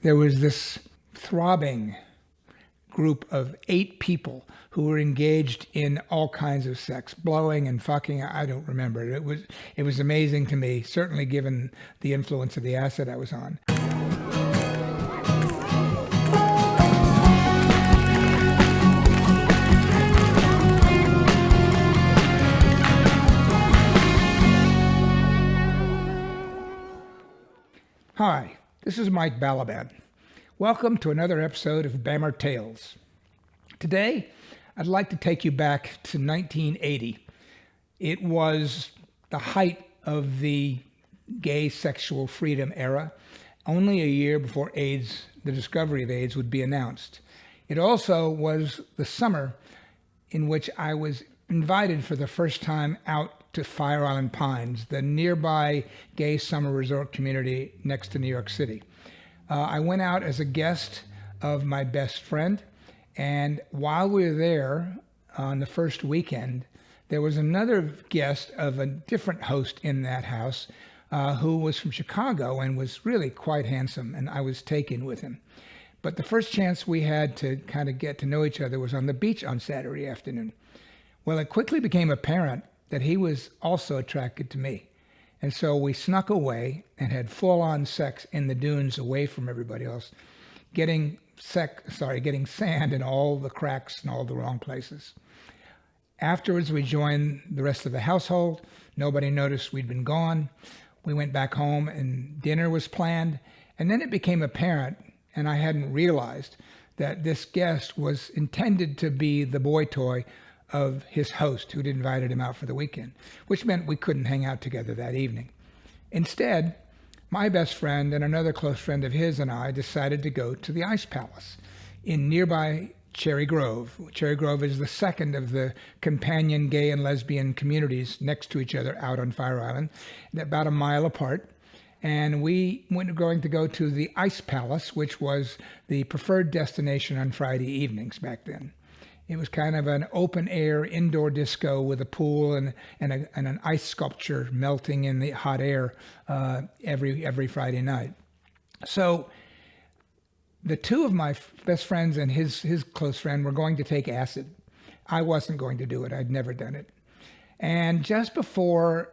there was this throbbing group of 8 people who were engaged in all kinds of sex, blowing and fucking. I don't remember. It was amazing to me, certainly given the influence of the acid I was on. Hi, this is Mike Balaban. Welcome to another episode of BAMMER Tales. Today, I'd like to take you back to 1980. It was the height of the gay sexual freedom era, only a year before AIDS, the discovery of AIDS, would be announced. It also was the summer in which I was invited for the first time out to Fire Island Pines, the nearby gay summer resort community next to New York City. I went out as a guest of my best friend, and while we were there on the first weekend, there was another guest of a different host in that house who was from Chicago and was really quite handsome, and I was taken with him. But the first chance we had to kind of get to know each other was on the beach on Saturday afternoon. Well, it quickly became apparent that he was also attracted to me. And so we snuck away and had full-on sex in the dunes away from everybody else, getting sand in all the cracks and all the wrong places. Afterwards, we joined the rest of the household. Nobody noticed we'd been gone. We went back home and dinner was planned. And then it became apparent, and I hadn't realized, that this guest was intended to be the boy toy of his host who'd invited him out for the weekend, which meant we couldn't hang out together that evening. Instead, my best friend and another close friend of his and I decided to go to the Ice Palace in nearby Cherry Grove. Cherry Grove is the second of the companion gay and lesbian communities next to each other out on Fire Island, about a mile apart. And we were going to go to the Ice Palace, which was the preferred destination on Friday evenings back then. It was kind of an open-air indoor disco with a pool and an ice sculpture melting in the hot air every Friday night. So the two of my best friends and his close friend were going to take acid. I wasn't going to do it. I'd never done it. And just before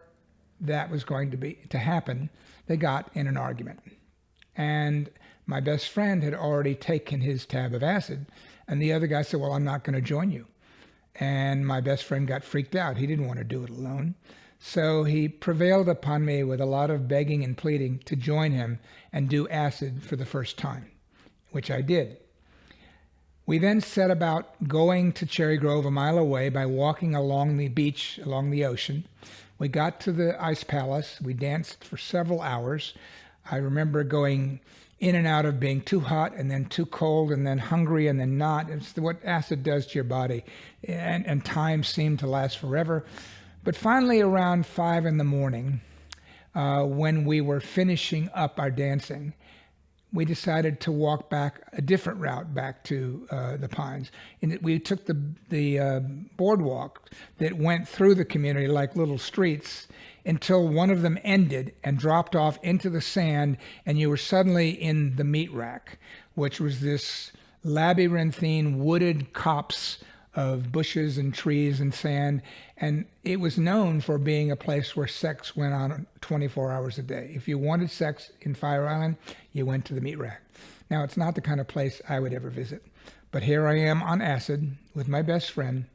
that was going to happen, they got in an argument. And my best friend had already taken his tab of acid, and the other guy said, well, I'm not going to join you. And my best friend got freaked out. He didn't want to do it alone. So he prevailed upon me with a lot of begging and pleading to join him and do acid for the first time, which I did. We then set about going to Cherry Grove a mile away by walking along the beach, along the ocean. We got to the Ice Palace. We danced for several hours. I remember going in and out of being too hot and then too cold and then hungry and then not. It's what acid does to your body. And time seemed to last forever. But finally around 5 a.m, when we were finishing up our dancing, we decided to walk back a different route back to the Pines. And we took the boardwalk that went through the community like little streets until one of them ended and dropped off into the sand, and you were suddenly in the Meatrack, which was this labyrinthine wooded copse of bushes and trees and sand. And it was known for being a place where sex went on 24 hours a day. If you wanted sex in Fire Island, you went to the Meatrack. Now, it's not the kind of place I would ever visit, but here I am on acid with my best friend,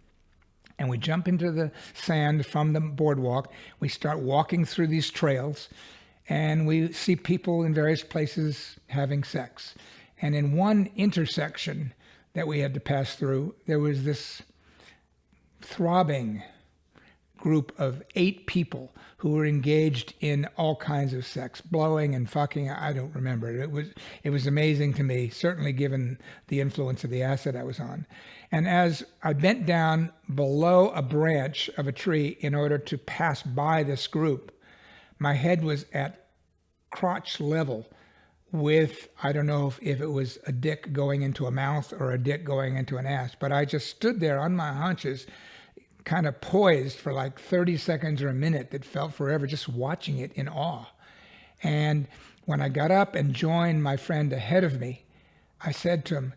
and we jump into the sand from the boardwalk. We start walking through these trails, and we see people in various places having sex. And in one intersection that we had to pass through, there was this throbbing group of 8 people who were engaged in all kinds of sex, blowing and fucking. I don't remember. It was amazing to me, certainly given the influence of the acid I was on. And as I bent down below a branch of a tree in order to pass by this group, my head was at crotch level with, I don't know if it was a dick going into a mouth or a dick going into an ass, but I just stood there on my haunches, kind of poised for like 30 seconds or a minute that felt forever, just watching it in awe. And When I got up and joined my friend ahead of me, I said to him,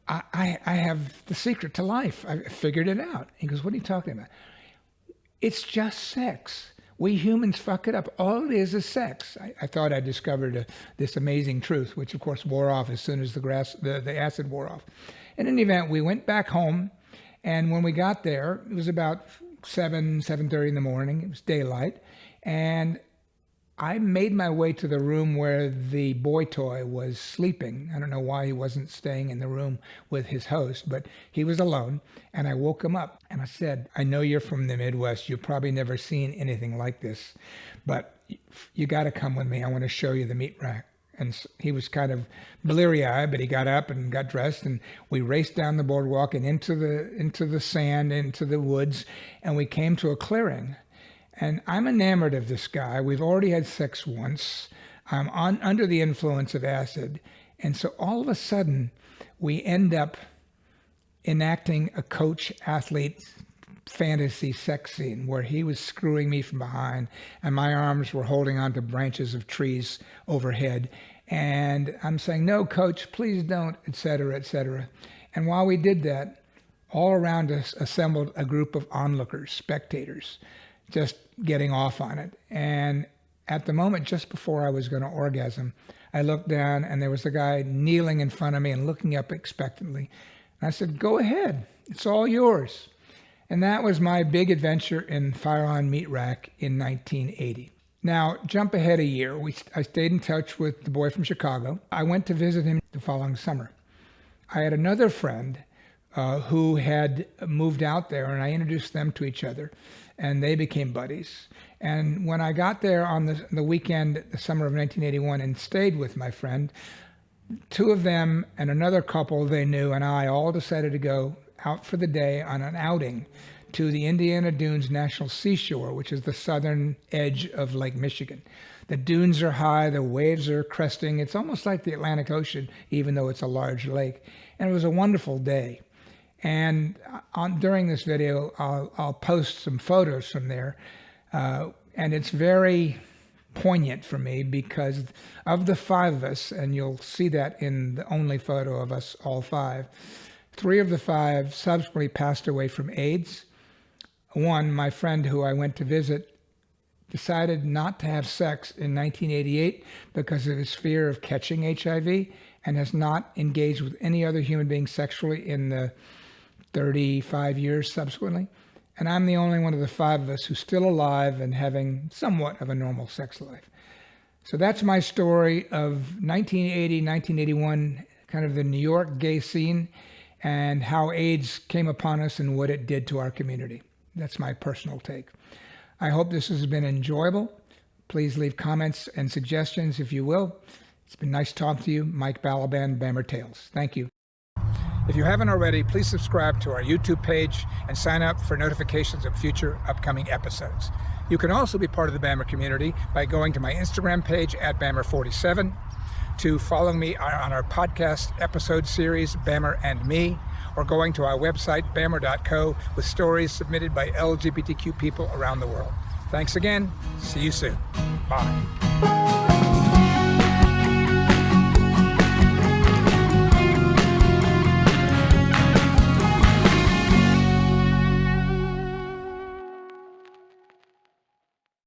I have the secret to life. I figured it out. He goes, what are you talking about? It's just sex. We humans fuck it up. All it is sex. I thought I discovered this amazing truth, which of course wore off as soon as the acid wore off. In any event, we went back home, and when we got there, it was about 7:30 in the morning. It was daylight, and I made my way to the room where the boy toy was sleeping. I don't know why he wasn't staying in the room with his host, but he was alone. And I woke him up and I said, I know you're from the Midwest. You've probably never seen anything like this, but you got to come with me. I want to show you the Meatrack. And he was kind of bleary-eyed, but he got up and got dressed, and we raced down the boardwalk and into the sand, into the woods, and we came to a clearing. And I'm enamored of this guy. We've already had sex once. I'm under the influence of acid. And so all of a sudden, we end up enacting a coach-athlete fantasy sex scene where he was screwing me from behind and my arms were holding onto branches of trees overhead. And I'm saying, no, coach, please don't, et cetera, et cetera. And while we did that, all around us assembled a group of onlookers, spectators, just getting off on it. And at the moment, just before I was going to orgasm, I looked down and there was a guy kneeling in front of me and looking up expectantly. And I said, go ahead, it's all yours. And that was my big adventure in Fire on Meatrack in 1980. Now, jump ahead a year. I stayed in touch with the boy from Chicago. I went to visit him the following summer. I had another friend who had moved out there, and I introduced them to each other, and they became buddies. And when I got there on the weekend, the summer of 1981, and stayed with my friend, two of them and another couple they knew and I all decided to go out for the day on an outing to the Indiana Dunes National Seashore, which is the southern edge of Lake Michigan. The dunes are high, the waves are cresting. It's almost like the Atlantic Ocean, even though it's a large lake. And it was a wonderful day. And during this video, I'll post some photos from there. And it's very poignant for me because of the five of us, and you'll see that in the only photo of us all five, three of the five subsequently passed away from AIDS. One, my friend who I went to visit, decided not to have sex in 1988 because of his fear of catching HIV and has not engaged with any other human being sexually in the 35 years subsequently. And I'm the only one of the five of us who's still alive and having somewhat of a normal sex life. So that's my story of 1980, 1981, kind of the New York gay scene and how AIDS came upon us and what it did to our community. That's my personal take. I hope this has been enjoyable. Please leave comments and suggestions if you will. It's been nice talking to you. Mike Balaban, BAMMER Tales. Thank you. If you haven't already, please subscribe to our YouTube page and sign up for notifications of future upcoming episodes. You can also be part of the BAMMER community by going to my Instagram page at BAMMER47, to follow me on our podcast episode series, BAMMER and Me, or going to our website, BAMMER.co, with stories submitted by LGBTQ people around the world. Thanks again. See you soon. Bye.